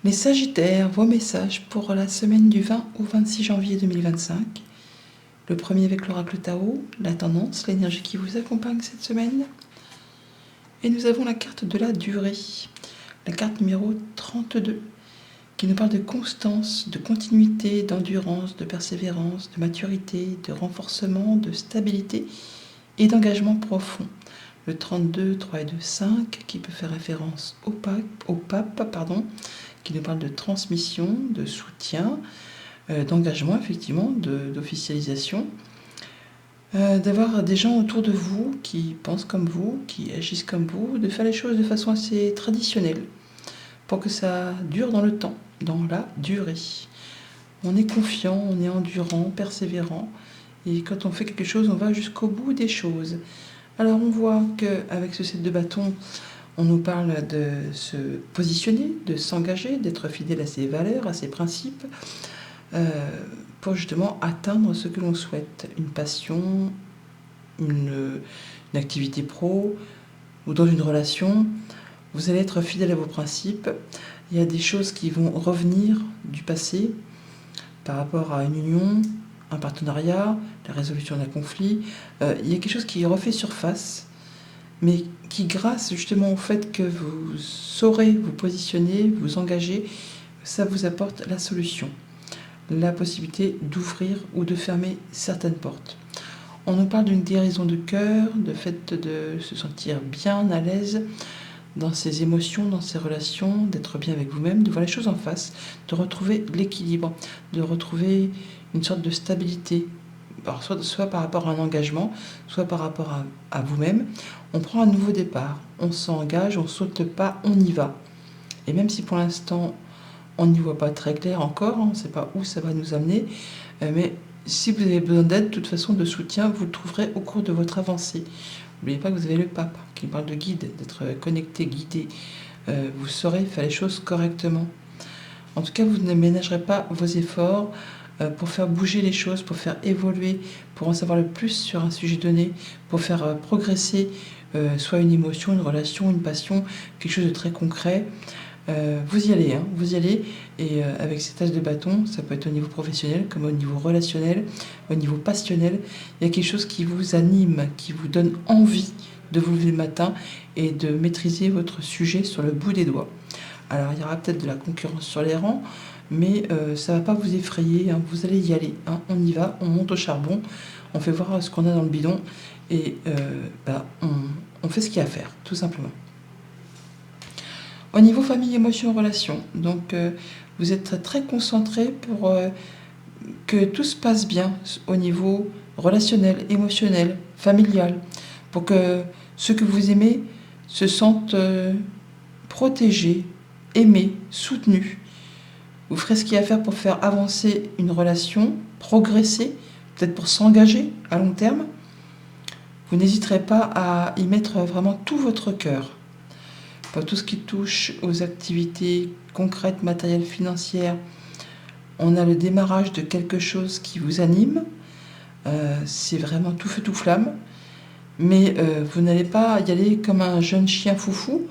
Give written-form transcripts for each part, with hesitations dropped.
Les Sagittaires, vos messages pour la semaine du 20 au 26 janvier 2025. Le premier avec l'oracle Tao, la tendance, l'énergie qui vous accompagne cette semaine. Et nous avons la carte de la durée, la carte numéro 32, qui nous parle de constance, de continuité, d'endurance, de persévérance, de maturité, de renforcement, de stabilité et d'engagement profond. Le 32, 3 et 2, 5, qui peut faire référence au pape, qui nous parle de transmission, de soutien, d'engagement, effectivement, d'officialisation, d'avoir des gens autour de vous qui pensent comme vous, qui agissent comme vous, de faire les choses de façon assez traditionnelle, pour que ça dure dans le temps, dans la durée. On est confiant, on est endurant, persévérant, et quand on fait quelque chose, on va jusqu'au bout des choses. Alors on voit qu'avec ce 7 de bâton, on nous parle de se positionner, de s'engager, d'être fidèle à ses valeurs, à ses principes, pour justement atteindre ce que l'on souhaite. Une passion, une activité pro, ou dans une relation, vous allez être fidèle à vos principes. Il y a des choses qui vont revenir du passé par rapport à une union, un partenariat, la résolution d'un conflit. Il y a quelque chose qui refait surface, mais qui, grâce justement au fait que vous saurez vous positionner, vous engager, ça vous apporte la solution, la possibilité d'ouvrir ou de fermer certaines portes. On nous parle d'une guérison de cœur, de fait de se sentir bien à l'aise dans ses émotions, dans ses relations, d'être bien avec vous-même, de voir les choses en face, de retrouver l'équilibre, de retrouver une sorte de stabilité, alors soit par rapport à un engagement, soit par rapport à vous-même. On prend un nouveau départ, on s'engage, on ne saute pas, on y va. Et même si pour l'instant, on n'y voit pas très clair encore, on ne sait pas où ça va nous amener, mais si vous avez besoin d'aide, de toute façon, de soutien, vous le trouverez au cours de votre avancée. N'oubliez pas que vous avez le pape qui parle de guide, d'être connecté, guidé. Vous saurez faire les choses correctement. En tout cas, vous ne ménagerez pas vos efforts pour faire bouger les choses, pour faire évoluer, pour en savoir le plus sur un sujet donné, pour faire progresser soit une émotion, une relation, une passion, quelque chose de très concret. Vous y allez, vous y allez, et avec cet as de bâton, ça peut être au niveau professionnel comme au niveau relationnel, au niveau passionnel. Il y a quelque chose qui vous anime, qui vous donne envie de vous lever le matin et de maîtriser votre sujet sur le bout des doigts. Alors il y aura peut-être de la concurrence sur les rangs, mais ça ne va pas vous effrayer, vous allez y aller, on y va, on monte au charbon, on fait voir ce qu'on a dans le bidon, et on fait ce qu'il y a à faire, tout simplement. Au niveau famille, émotion, relation, donc vous êtes très concentré pour que tout se passe bien au niveau relationnel, émotionnel, familial, pour que ceux que vous aimez se sentent protégés, aimés, soutenus. Vous ferez ce qu'il y a à faire pour faire avancer une relation, progresser, peut-être pour s'engager à long terme. Vous n'hésiterez pas à y mettre vraiment tout votre cœur. Pour tout ce qui touche aux activités concrètes, matérielles, financières, on a le démarrage de quelque chose qui vous anime. C'est vraiment tout feu, tout flamme. Mais vous n'allez pas y aller comme un jeune chien foufou.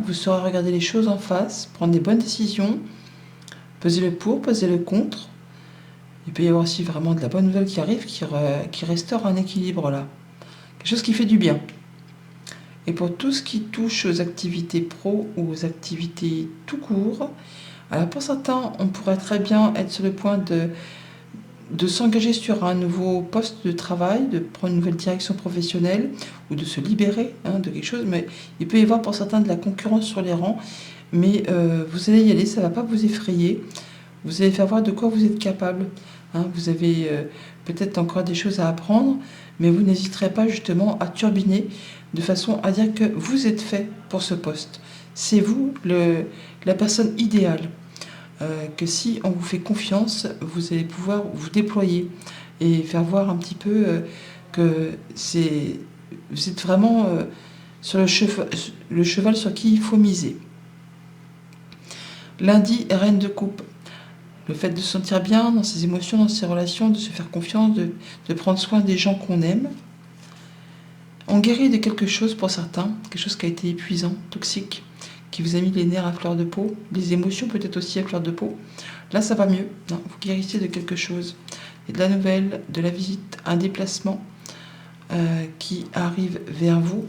Vous saurez regarder les choses en face, prendre des bonnes décisions, peser le pour, peser le contre. Il peut y avoir aussi vraiment de la bonne nouvelle qui arrive, qui restaure un équilibre là. Quelque chose qui fait du bien. Et pour tout ce qui touche aux activités pro ou aux activités tout court, alors pour certains, on pourrait très bien être sur le point de s'engager sur un nouveau poste de travail, de prendre une nouvelle direction professionnelle ou de se libérer de quelque chose. Mais il peut y avoir pour certains de la concurrence sur les rangs. Mais vous allez y aller, ça ne va pas vous effrayer. Vous allez faire voir de quoi vous êtes capable. Vous avez peut-être encore des choses à apprendre, mais vous n'hésiterez pas justement à turbiner de façon à dire que vous êtes fait pour ce poste. C'est vous la personne idéale. Que si on vous fait confiance, vous allez pouvoir vous déployer et faire voir un petit peu que vous êtes vraiment sur le cheval sur qui il faut miser. Lundi, reine de coupe. Le fait de se sentir bien dans ses émotions, dans ses relations, de se faire confiance, de prendre soin des gens qu'on aime. On guérit de quelque chose pour certains, quelque chose qui a été épuisant, toxique, qui vous a mis les nerfs à fleur de peau, les émotions peut-être aussi à fleur de peau. Là, ça va mieux. Non, vous guérissez de quelque chose. Il y a de la nouvelle, de la visite, un déplacement qui arrive vers vous,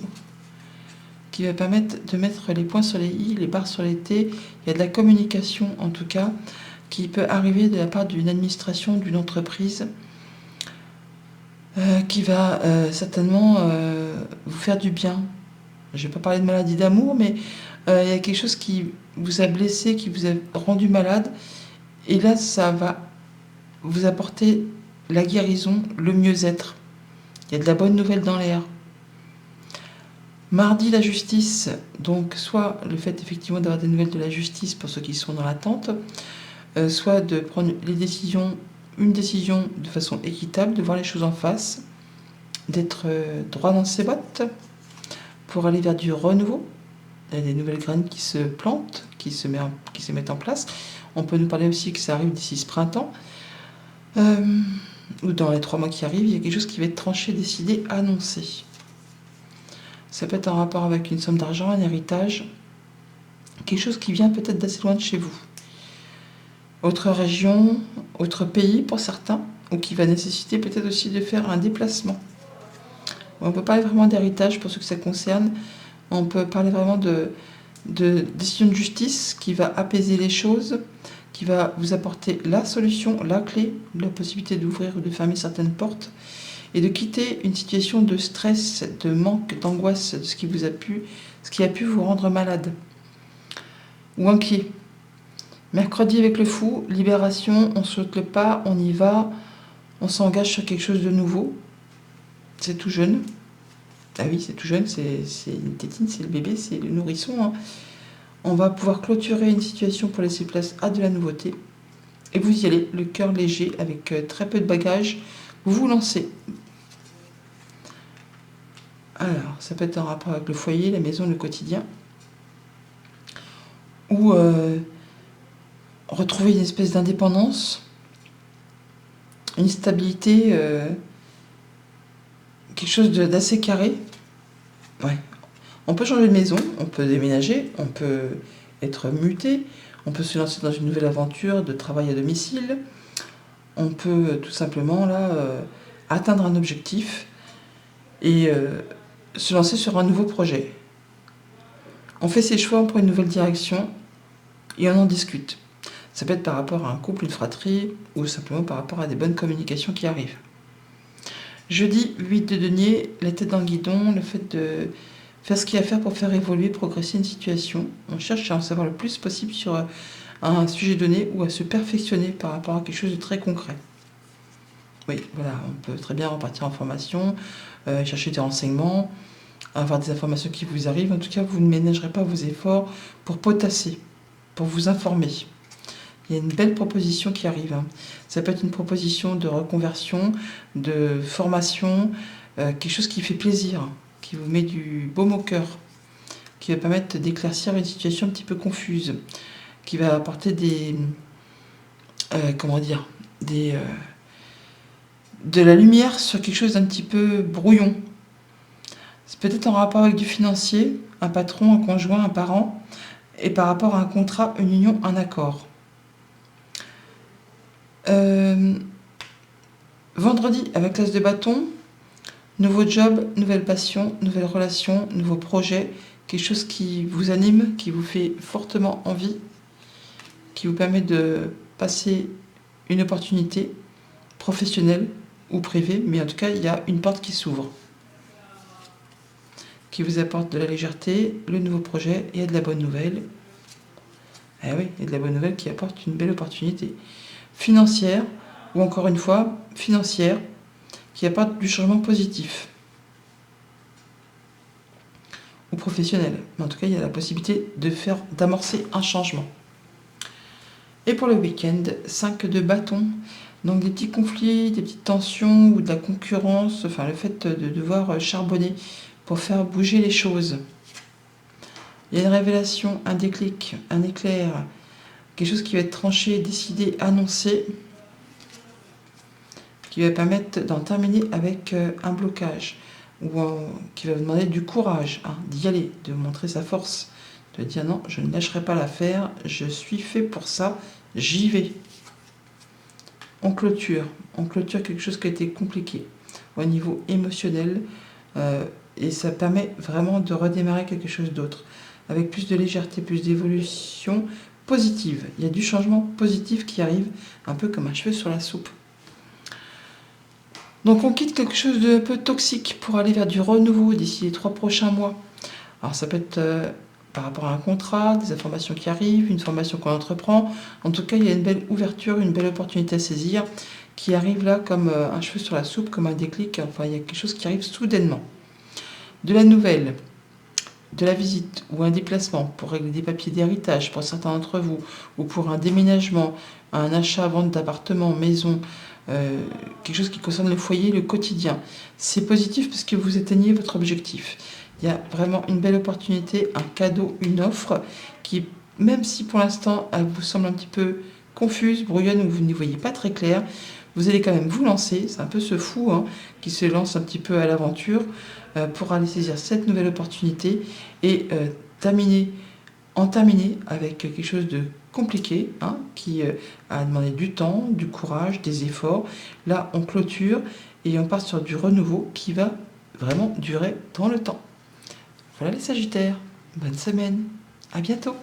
qui va permettre de mettre les points sur les i, les barres sur les t. Il y a de la communication, en tout cas, qui peut arriver de la part d'une administration, d'une entreprise, qui va certainement vous faire du bien. Je ne vais pas parler de maladie d'amour, mais il y a quelque chose qui vous a blessé, qui vous a rendu malade. Et là, ça va vous apporter la guérison, le mieux-être. Il y a de la bonne nouvelle dans l'air. Mardi, la justice. Donc, soit le fait effectivement d'avoir des nouvelles de la justice pour ceux qui sont dans l'attente, soit de prendre une décision de façon équitable, de voir les choses en face, d'être droit dans ses bottes pour aller vers du renouveau. Il y a des nouvelles graines qui se plantent, qui se mettent en place. On peut nous parler aussi que ça arrive d'ici ce printemps, ou dans les 3 mois qui arrivent. Il y a quelque chose qui va être tranché, décidé, annoncé. Ça peut être en rapport avec une somme d'argent, un héritage, quelque chose qui vient peut-être d'assez loin de chez vous. Autre région, autre pays pour certains, ou qui va nécessiter peut-être aussi de faire un déplacement. On peut parler vraiment d'héritage pour ceux que ça concerne. On peut parler vraiment de décision de justice qui va apaiser les choses, qui va vous apporter la solution, la clé, la possibilité d'ouvrir ou de fermer certaines portes et de quitter une situation de stress, de manque, d'angoisse, de ce qui a pu vous rendre malade ou inquiet. Mercredi avec le fou, libération, on saute le pas, on y va, on s'engage sur quelque chose de nouveau. C'est tout jeune. Ah oui, c'est tout jeune, c'est une tétine, c'est le bébé, c'est le nourrisson. Hein. On va pouvoir clôturer une situation pour laisser place à de la nouveauté. Et vous y allez, le cœur léger, avec très peu de bagages. Vous vous lancez. Alors, ça peut être en rapport avec le foyer, la maison, le quotidien. Ou retrouver une espèce d'indépendance, une stabilité, quelque chose d'assez carré. Ouais. On peut changer de maison, on peut déménager, on peut être muté, on peut se lancer dans une nouvelle aventure de travail à domicile, on peut tout simplement là atteindre un objectif et se lancer sur un nouveau projet. On fait ses choix, on prend une nouvelle direction et on en discute. Ça peut être par rapport à un couple, une fratrie, ou simplement par rapport à des bonnes communications qui arrivent. Jeudi, 8 de denier, la tête dans le guidon, le fait de faire ce qu'il y a à faire pour faire évoluer, progresser une situation. On cherche à en savoir le plus possible sur un sujet donné ou à se perfectionner par rapport à quelque chose de très concret. Oui, voilà, on peut très bien repartir en formation, chercher des renseignements, avoir des informations qui vous arrivent. En tout cas, vous ne ménagerez pas vos efforts pour potasser, pour vous informer. Il y a une belle proposition qui arrive. Hein. Ça peut être une proposition de reconversion, de formation, quelque chose qui fait plaisir, qui vous met du baume au cœur, qui va permettre d'éclaircir une situation un petit peu confuse, qui va apporter de la lumière sur quelque chose d'un petit peu brouillon. C'est peut-être en rapport avec du financier, un patron, un conjoint, un parent, et par rapport à un contrat, une union, un accord. Vendredi, avec l'as de bâton, nouveau job, nouvelle passion, nouvelle relation, nouveau projet, quelque chose qui vous anime, qui vous fait fortement envie, qui vous permet de passer une opportunité professionnelle ou privée, mais en tout cas, il y a une porte qui s'ouvre, qui vous apporte de la légèreté, le nouveau projet et de la bonne nouvelle. Eh oui, il y a de la bonne nouvelle qui apporte une belle opportunité financière, ou encore une fois, financière, qui apporte du changement positif ou professionnel. Mais en tout cas, il y a la possibilité d'amorcer un changement. Et pour le week-end, 5 de bâton. Donc des petits conflits, des petites tensions ou de la concurrence, enfin le fait de devoir charbonner pour faire bouger les choses. Il y a une révélation, un déclic, un éclair, quelque chose qui va être tranché, décidé, annoncé, qui va permettre d'en terminer avec un blocage, ou qui va vous demander du courage, d'y aller, de montrer sa force, de dire non, je ne lâcherai pas l'affaire, je suis fait pour ça, j'y vais. On clôture quelque chose qui a été compliqué au niveau émotionnel et ça permet vraiment de redémarrer quelque chose d'autre avec plus de légèreté, plus d'évolution positive. Il y a du changement positif qui arrive un peu comme un cheveu sur la soupe. Donc on quitte quelque chose de un peu toxique pour aller vers du renouveau d'ici les 3 prochains mois. Alors ça peut être par rapport à un contrat, des informations qui arrivent, une formation qu'on entreprend. En tout cas, il y a une belle ouverture, une belle opportunité à saisir qui arrive là comme un cheveu sur la soupe, comme un déclic. Enfin, il y a quelque chose qui arrive soudainement. De la nouvelle, de la visite ou un déplacement pour régler des papiers d'héritage pour certains d'entre vous, ou pour un déménagement, un achat, vente d'appartement, maison, quelque chose qui concerne le foyer, le quotidien. C'est positif parce que vous atteignez votre objectif. Il y a vraiment une belle opportunité, un cadeau, une offre qui, même si pour l'instant elle vous semble un petit peu confuse, brouillonne ou vous n'y voyez pas très clair, vous allez quand même vous lancer. C'est un peu ce fou qui se lance un petit peu à l'aventure pour aller saisir cette nouvelle opportunité et en terminer avec quelque chose de compliqué qui a demandé du temps, du courage, des efforts. Là, on clôture et on part sur du renouveau qui va vraiment durer dans le temps. Voilà les Sagittaires, bonne semaine, à bientôt.